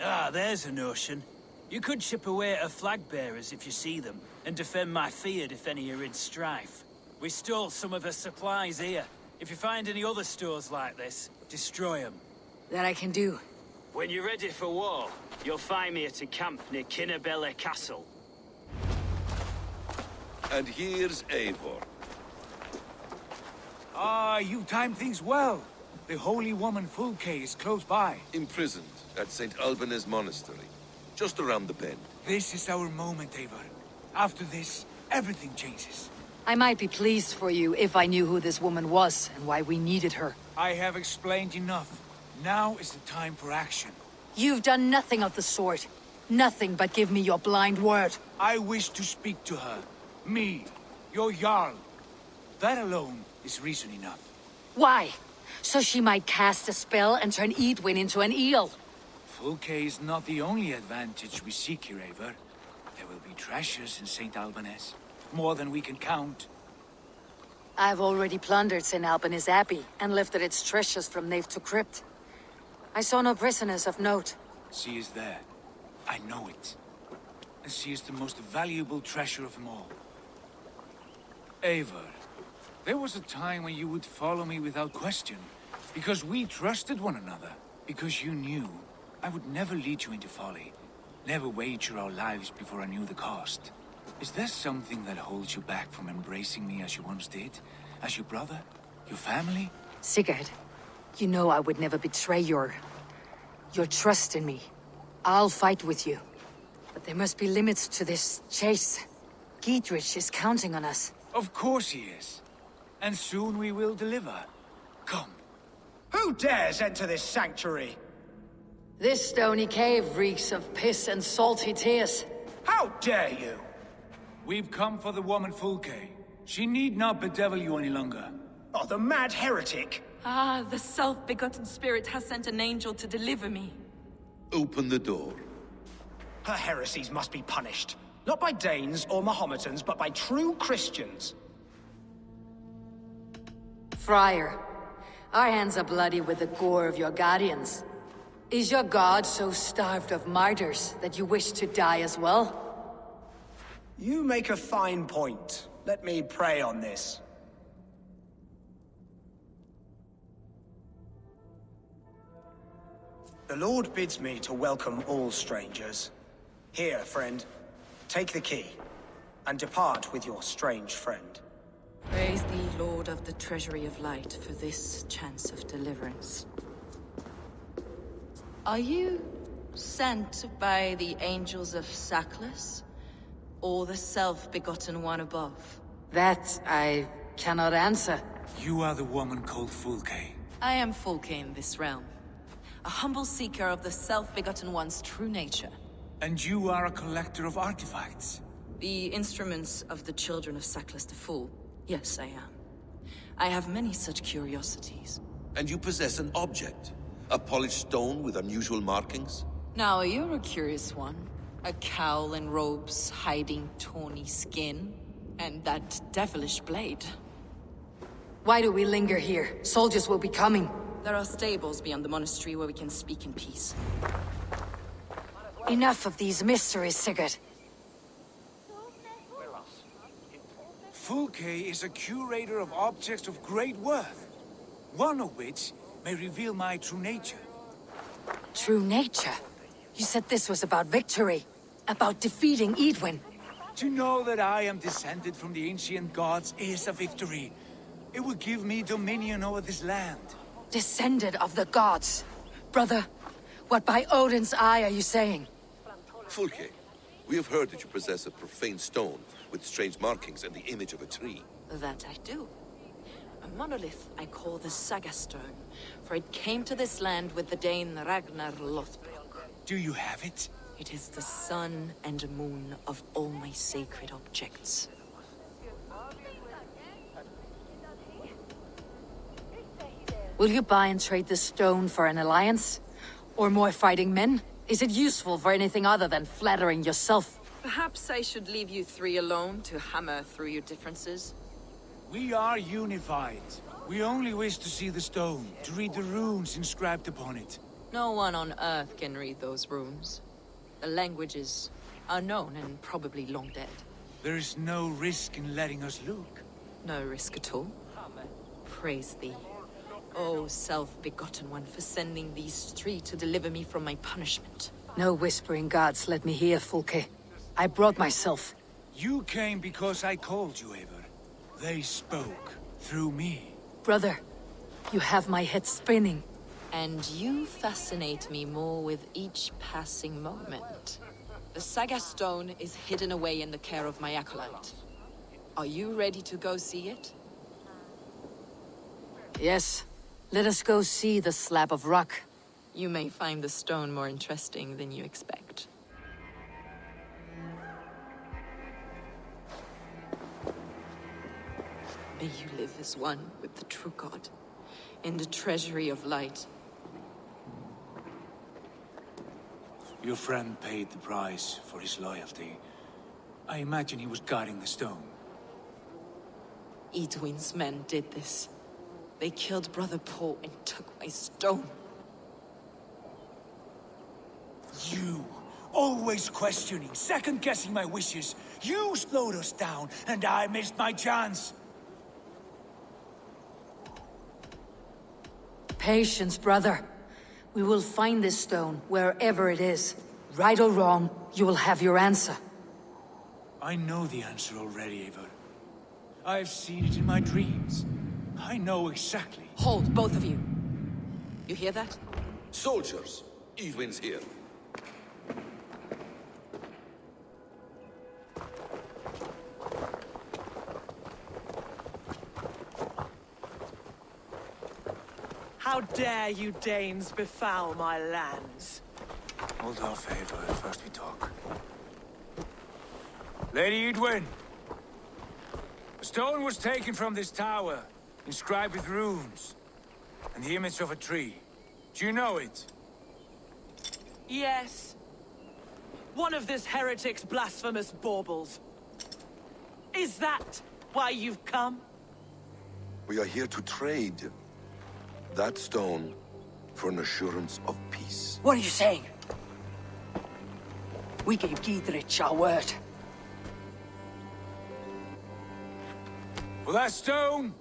Ah, there's a notion. You could chip away at her flag bearers if you see them, and defend my Fyrd if any are in strife. We stole some of her supplies here. If you find any other stores like this, destroy them. That I can do. When you're ready for war, you'll find me at a camp near Kinnabella Castle. And here's Eivor. Ah, you timed things well. The holy woman Fulke is close by. Imprisoned at St. Alban's Monastery, just around the bend. This is our moment, Eivor. After this, everything changes. I might be pleased for you if I knew who this woman was and why we needed her. I have explained enough. Now is the time for action. You've done nothing of the sort. Nothing but give me your blind word. I wish to speak to her. Me, your Jarl. That alone is reason enough. Why? So she might cast a spell and turn Edwin into an eel. Fulke is not the only advantage we seek here, Eivor. There will be treasures in St. Alban's. More than we can count. I've already plundered St. Alban's Abbey and lifted its treasures from nave to crypt. I saw no prisoners of note. She is there. I know it. And she is the most valuable treasure of them all. Eivor, there was a time when you would follow me without question, because we trusted one another, because you knew I would never lead you into folly, never wager our lives before I knew the cost. Is there something that holds you back from embracing me as you once did? As your brother? Your family? Sigurd, you know I would never betray your trust in me. I'll fight with you. But there must be limits to this chase. Giedrich is counting on us. Of course he is. And soon we will deliver. Come. Who dares enter this sanctuary? This stony cave reeks of piss and salty tears. How dare you? We've come for the woman Fulke. She need not bedevil you any longer. Oh, the mad heretic! Ah, the self-begotten spirit has sent an angel to deliver me. Open the door. Her heresies must be punished. Not by Danes or Mahometans, but by true Christians. Friar, our hands are bloody with the gore of your guardians. Is your god so starved of martyrs that you wish to die as well? You make a fine point. Let me pray on this. The Lord bids me to welcome all strangers. Here, friend, take the key, and depart with your strange friend. Praise thee, Lord of the Treasury of Light, for this chance of deliverance. Are you sent by the angels of Saklas, or the self-begotten one above? That I cannot answer. You are the woman called Fulke. I am Fulke in this realm. A humble seeker of the self-begotten one's true nature. And you are a collector of artifacts. The instruments of the children of Saklas the Fool. Yes, I am. I have many such curiosities. And you possess an object? A polished stone with unusual markings? Now, you're a curious one. A cowl and robes hiding tawny skin. And that devilish blade. Why do we linger here? Soldiers will be coming. There are stables beyond the monastery where we can speak in peace. Enough of these mysteries, Sigurd. Fulke is a curator of objects of great worth, one of which may reveal my true nature. True nature? You said this was about victory, about defeating Edwin. To know that I am descended from the ancient gods is a victory. It will give me dominion over this land. Descended of the gods. Brother, what by Odin's eye are you saying? Fulke, we have heard that you possess a profane stone with strange markings and the image of a tree. That I do. A monolith I call the Saga Stone, for it came to this land with the Dane Ragnar Lothbrok. Do you have it? It is the sun and moon of all my sacred objects. Will you buy and trade this stone for an alliance? Or more fighting men? Is it useful for anything other than flattering yourself? Perhaps I should leave you three alone to hammer through your differences. We are unified. We only wish to see the stone, to read the runes inscribed upon it. No one on Earth can read those runes. The languages are known and probably long dead. There is no risk in letting us look. No risk at all. Praise thee, O self-begotten one, for sending these three to deliver me from my punishment. No whispering gods, let me hear, Fulke. I brought myself. You came because I called you, Eivor. They spoke through me. Brother, you have my head spinning. And you fascinate me more with each passing moment. The Saga Stone is hidden away in the care of my acolyte. Are you ready to go see it? Yes. Let us go see the slab of rock. You may find the stone more interesting than you expect. May you live as one with the true God, in the treasury of light. Your friend paid the price for his loyalty. I imagine he was guarding the stone. Edwin's men did this. They killed Brother Paul and took my stone. You, always questioning, second-guessing my wishes. You slowed us down, and I missed my chance. Patience, brother. We will find this stone, wherever it is. Right or wrong, you will have your answer. I know the answer already, Eivor. I've seen it in my dreams. I know exactly. Hold, both of you. You hear that? Soldiers, Edwin's here. How dare you Danes befoul my lands? Hold off, Eivor. First we talk. Lady Edwin! A stone was taken from this tower, inscribed with runes, and the image of a tree. Do you know it? Yes. One of this heretic's blasphemous baubles. Is that why you've come? We are here to trade that stone for an assurance of peace. What are you saying? We gave Giedrich our word. For that stone,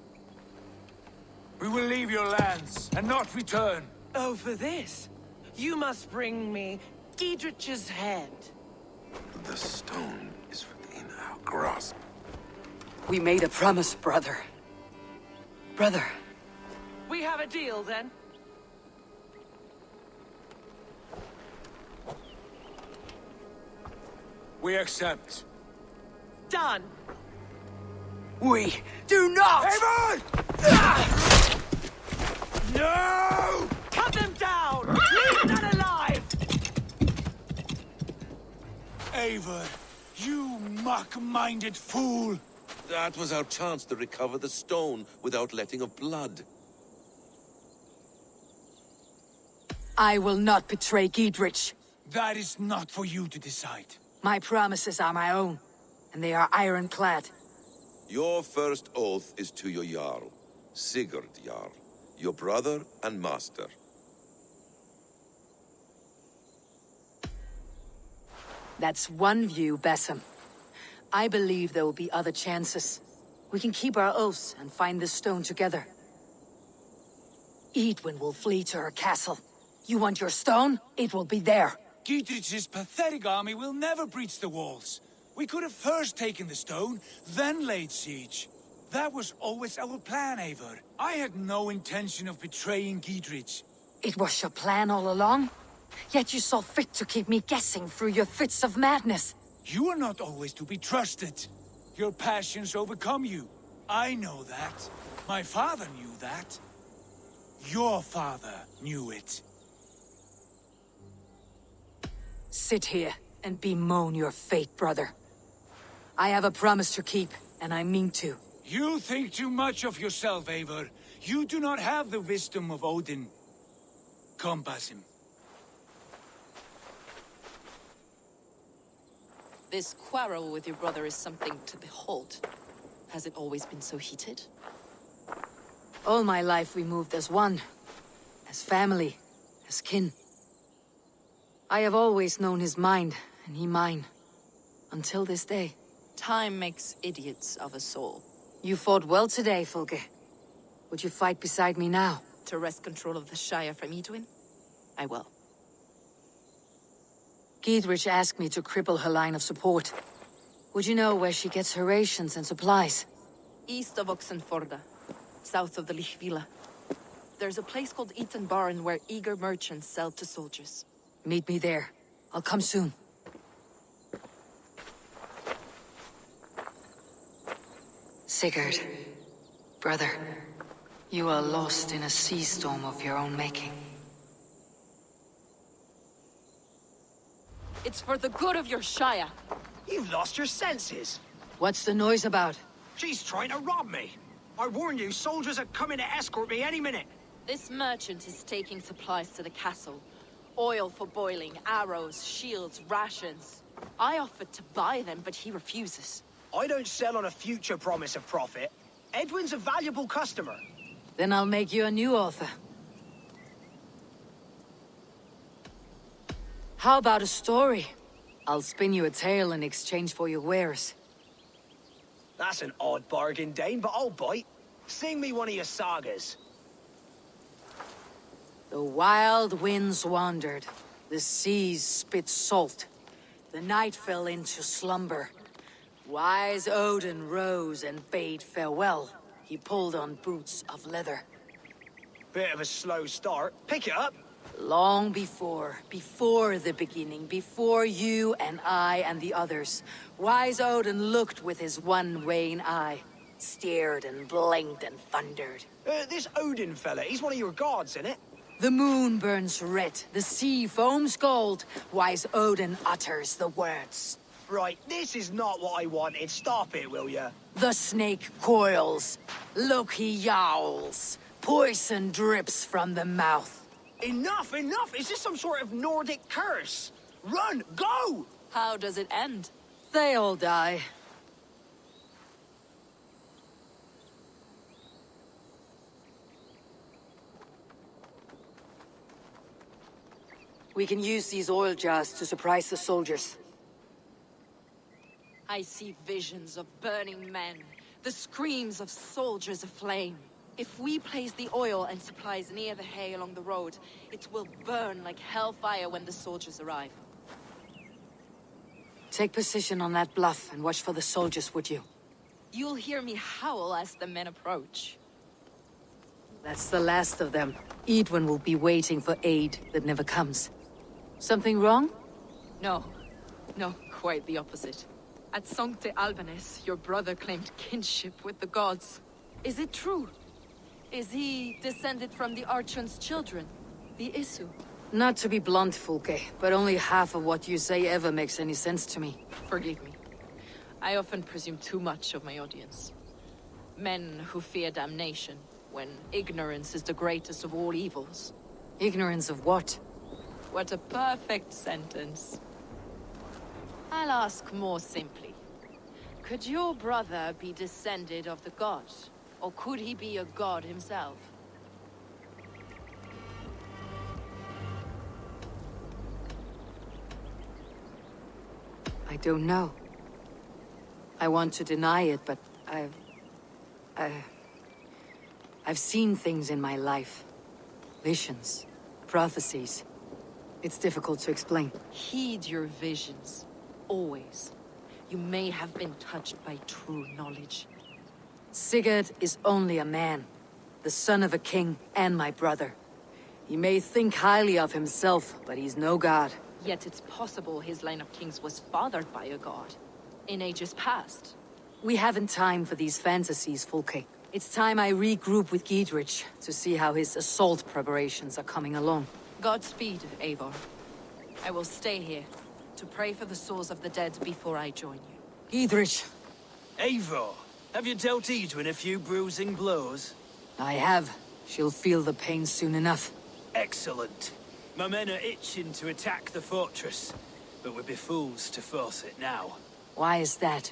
we will leave your lands and not return. Oh, for this? You must bring me Giedrich's head. The stone is within our grasp. We made a promise, brother. Brother. We have a deal, then? We accept. Done. We do not! Eivor! No! Cut them down! Leave none alive! Eivor, you mock-minded fool! That was our chance to recover the stone without letting of blood. I will not betray Giedrich. That is not for you to decide. My promises are my own, and they are ironclad. Your first oath is to your Jarl, Sigurd Jarl, your brother and master. That's one view, Basim. I believe there will be other chances. We can keep our oaths and find this stone together. Edwin will flee to her castle. You want your stone? It will be there. Gietrich's pathetic army will never breach the walls. We could have first taken the stone, then laid siege. That was always our plan, Eivor. I had no intention of betraying Gietrich. It was your plan all along? Yet you saw fit to keep me guessing through your fits of madness. You are not always to be trusted. Your passions overcome you. I know that. My father knew that. Your father knew it. Sit here and bemoan your fate, brother. I have a promise to keep, and I mean to. You think too much of yourself, Eivor. You do not have the wisdom of Odin. Come, Basim. This quarrel with your brother is something to behold. Has it always been so heated? All my life we moved as one. As family. As kin. I have always known his mind, and he mine. Until this day. Time makes idiots of us all. You fought well today, Fulke. Would you fight beside me now? To wrest control of the Shire from Edwin? I will. Gietrich asked me to cripple her line of support. Would you know where she gets her rations and supplies? East of Oxenforda, south of the Lichvila. There's a place called Eaton Barn where eager merchants sell to soldiers. Meet me there. I'll come soon. Sigurd, brother, you are lost in a sea storm of your own making. It's for the good of your Shire. You've lost your senses. What's the noise about? She's trying to rob me. I warned you, soldiers are coming to escort me any minute. This merchant is taking supplies to the castle. Oil for boiling, arrows, shields, rations. I offered to buy them, but he refuses. I don't sell on a future promise of profit. Edwin's a valuable customer. Then I'll make you a new author. How about a story? I'll spin you a tale in exchange for your wares. That's an odd bargain, Dane, but I'll bite. Sing me one of your sagas. The wild winds wandered. The seas spit salt. The night fell into slumber. Wise Odin rose and bade farewell. He pulled on boots of leather. Bit of a slow start. Pick it up. Long before the beginning, before you and I and the others, wise Odin looked with his one vain eye, stared and blinked and thundered. This Odin fella, he's one of your gods, isn't it? The moon burns red, the sea foams gold, wise Odin utters the words. Right, this is not what I wanted. Stop it, will ya? The snake coils, look he yowls, poison drips from the mouth. Enough, enough! Is this some sort of Nordic curse? Run, go! How does it end? They all die. We can use these oil jars to surprise the soldiers. I see visions of burning men, the screams of soldiers aflame. If we place the oil and supplies near the hay along the road, it will burn like hellfire when the soldiers arrive. Take position on that bluff and watch for the soldiers, would you? You'll hear me howl as the men approach. That's the last of them. Edwin will be waiting for aid that never comes. Something wrong? No, quite the opposite. At Sancte Albanes, your brother claimed kinship with the gods. Is it true? Is he descended from the Archon's children, the Isu? Not to be blunt, Fulke, but only half of what you say ever makes any sense to me. Forgive me. I often presume too much of my audience. Men who fear damnation, when ignorance is the greatest of all evils. Ignorance of what? What a perfect sentence. I'll ask more simply. Could your brother be descended of the gods? Or could he be a god himself? I don't know. I want to deny it, but I've seen things in my life. Visions, prophecies. It's difficult to explain. Heed your visions. Always. You may have been touched by true knowledge. Sigurd is only a man, the son of a king and my brother. He may think highly of himself, but he's no god. Yet it's possible his line of kings was fathered by a god. In ages past. We haven't time for these fantasies, Fulke. It's time I regroup with Giedrich to see how his assault preparations are coming along. Godspeed, Eivor. I will stay here to pray for the souls of the dead before I join you. Giedrich! Eivor, have you dealt Edwin a few bruising blows? I have. She'll feel the pain soon enough. Excellent. My men are itching to attack the fortress, but we'd be fools to force it now. Why is that?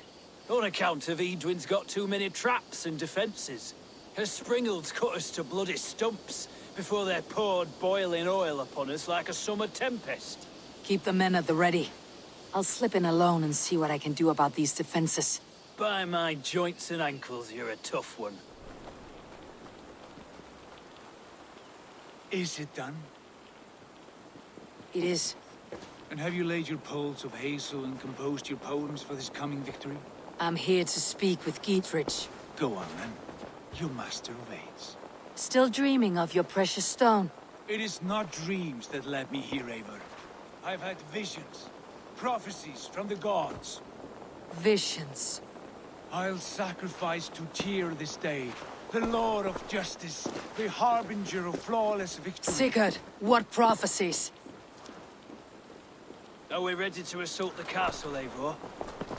On account of Edwin's got too many traps and defenses. Her springalds cut us to bloody stumps before they poured boiling oil upon us like a summer tempest. Keep the men at the ready. I'll slip in alone and see what I can do about these defenses. By my joints and ankles, you're a tough one. Is it done? It is. And have you laid your poles of hazel and composed your poems for this coming victory? I'm here to speak with Giedrich. Go on, then. You master of aids. Still dreaming of your precious stone? It is not dreams that led me here, Eivor. I've had visions, prophecies from the gods. Visions. I'll sacrifice to Tyr this day, the Lord of Justice, the harbinger of flawless victory. Sigurd, what prophecies? Are we ready to assault the castle, Eivor?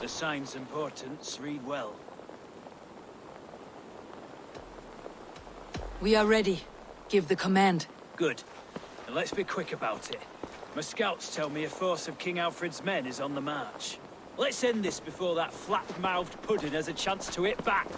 The sign's importance, read well. We are ready. Give the command. Good. And let's be quick about it. My scouts tell me a force of King Alfred's men is on the march. Let's end this before that flat-mouthed pudding has a chance to hit back.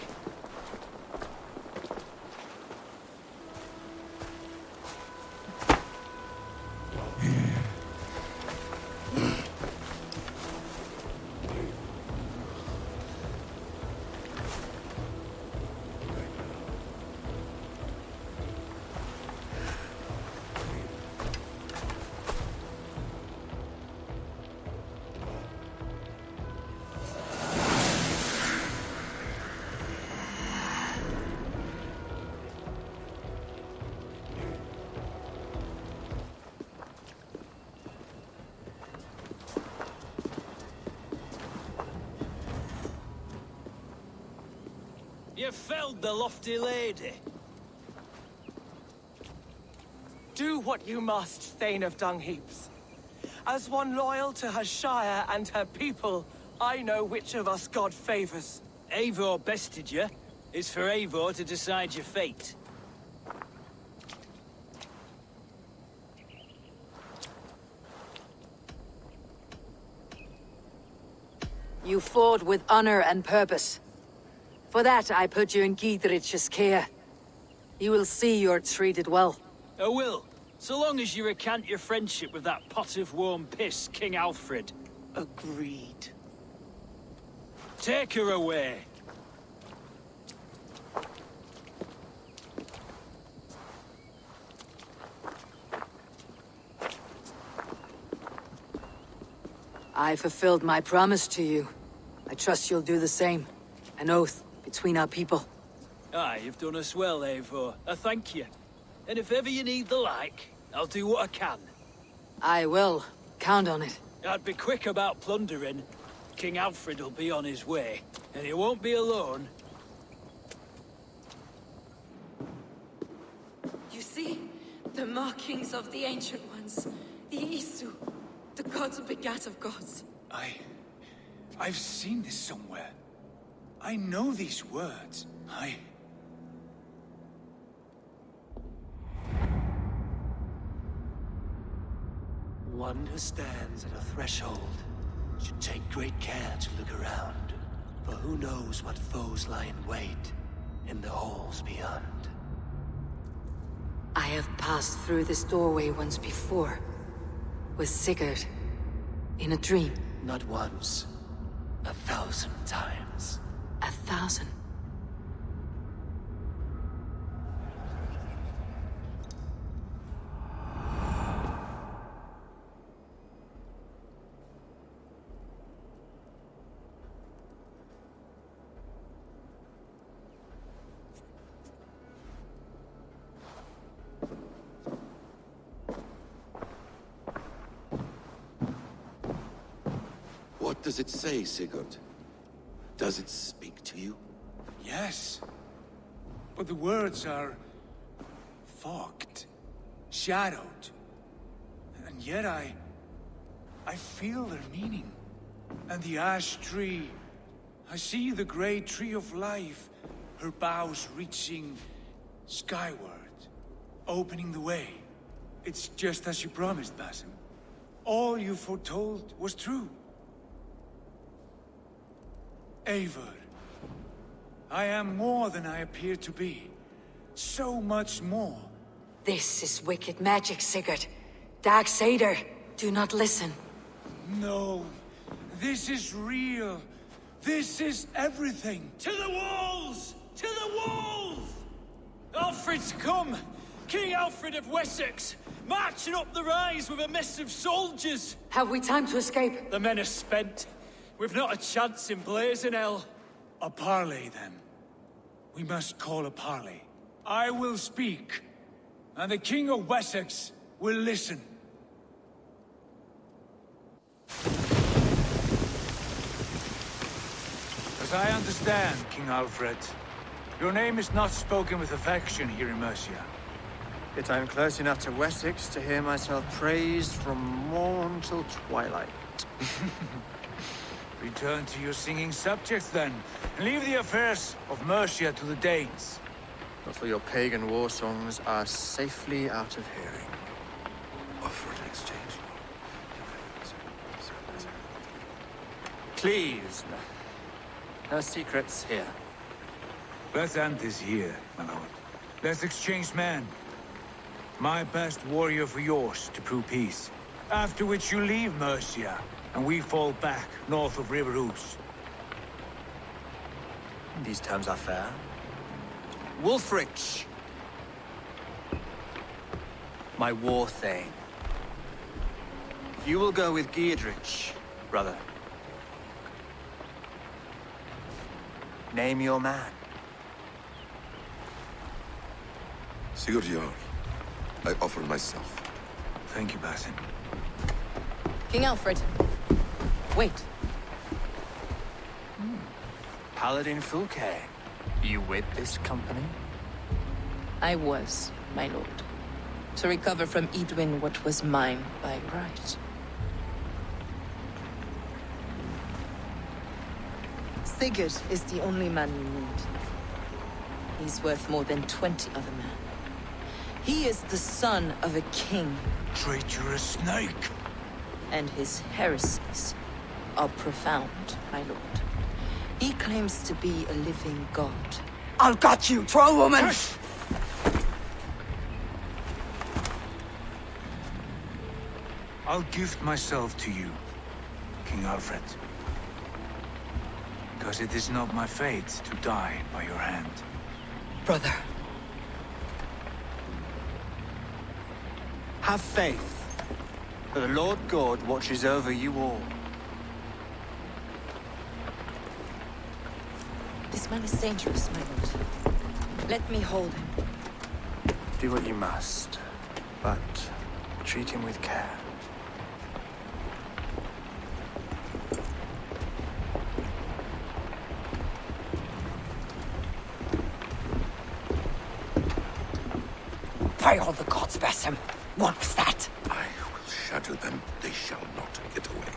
You felled the lofty lady. Do what you must, Thane of Dungheaps. As one loyal to her shire and her people, I know which of us God favors. Eivor bested you. It's for Eivor to decide your fate. You fought with honor and purpose. For that, I put you in Giedrich's care. You will see you're treated well. I will, so long as you recant your friendship with that pot of warm piss, King Alfred. Agreed. Take her away. I fulfilled my promise to you. I trust you'll do the same. An oath between our people. Aye, you've done us well, Eivor. I thank you. And if ever you need the like, I'll do what I can. I will. Count on it. I'd be quick about plundering. King Alfred will be on his way, and he won't be alone. You see? The markings of the Ancient Ones. The Isu. The gods begat of gods. I've seen this somewhere. I know these words. One who stands at a threshold should take great care to look around, for who knows what foes lie in wait in the halls beyond. I have passed through this doorway once before. With Sigurd. In a dream. Not once. 1,000 times. 1,000? does it say, Sigurd? Does it speak to you? Yes. But the words are... fogged. Shadowed. And yet I feel their meaning. And the ash tree... I see the great tree of life, her boughs reaching skyward, opening the way. It's just as you promised, Basim. All you foretold was true. Eivor, I am more than I appear to be. So much more. This is wicked magic, Sigurd. Darksader, do not listen. No, this is real. This is everything. To the walls! To the walls! Alfred's come! King Alfred of Wessex! Marching up the rise with a mess of soldiers! Have we time to escape? The men are spent. We've not a chance in blazing hell. A parley, then. We must call a parley. I will speak, and the King of Wessex will listen. As I understand, King Alfred, your name is not spoken with affection here in Mercia. Yet I am close enough to Wessex to hear myself praised from morn till twilight. Return to your singing subjects, then, and leave the affairs of Mercia to the Danes. Not for your pagan war songs are safely out of hearing. Offer an exchange. Please, no secrets here. Let's end this here, my lord. Let's exchange men. My best warrior for yours to prove peace. After which you leave Mercia, and we fall back north of River Ouse. These terms are fair. Wulfrich! My war thane. You will go with Giedrich, brother. Name your man. Sigurd Jarl, I offer myself. Thank you, Basim. King Alfred. Wait. Paladin Fulke, you with this company? I was, my lord. To recover from Edwin what was mine by right. Sigurd is the only man you need. He's worth more than 20 other men. He is the son of a king. Traitorous snake! And his heresies are profound, my lord. He claims to be a living god. I'll got you, troll woman! I'll gift myself to you, King Alfred. Because it is not my fate to die by your hand. Brother. Have faith, for the Lord God watches over you all. This man is dangerous, my lord. Let me hold him. Do what you must, but treat him with care. By all the gods, Basim. What was that? I will shatter them. They shall not get away.